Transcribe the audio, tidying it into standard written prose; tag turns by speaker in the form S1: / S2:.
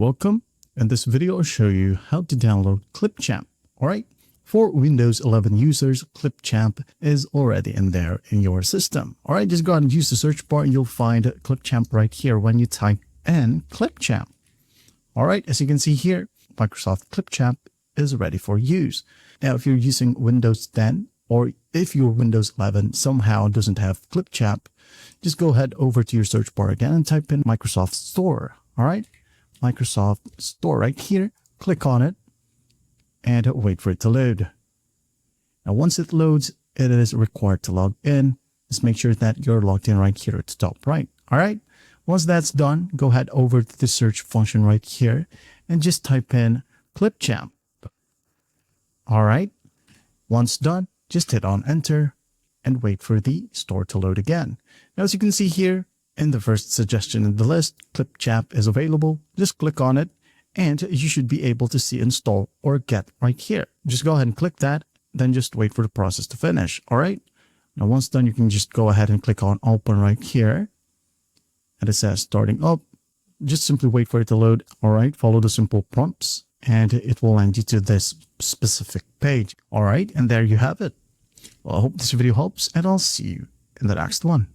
S1: Welcome. In this video, I'll show you how to download Clipchamp. Alright, for Windows 11 users, Clipchamp is already in there in your system. Alright, just go ahead and use the search bar and you'll find Clipchamp right here when you type in Clipchamp. Alright, as you can see here, Microsoft Clipchamp is ready for use. Now, if you're using Windows 10 or if your Windows 11 somehow doesn't have Clipchamp, just go ahead over to your search bar again and type in Microsoft Store. Alright, Microsoft Store right here, click on it and wait for it to load. Now once it loads, it is required to log in. Just make sure that you're logged in right here at the top right. Alright, once that's done, go ahead over to the search function right here and just type in Clipchamp. Alright, once done, just hit on enter and wait for the store to load again. Now as you can see here, in the first suggestion in the list, Clipchamp is available. Just click on it and you should be able to see install or get right here. Just go ahead and click that, then just wait for the process to finish. All right. Now, once done, you can just go ahead and click on open right here. And it says starting up. Just simply wait for it to load. All right. Follow the simple prompts and it will land you to this specific page. All right. And there you have it. Well, I hope this video helps and I'll see you in the next one.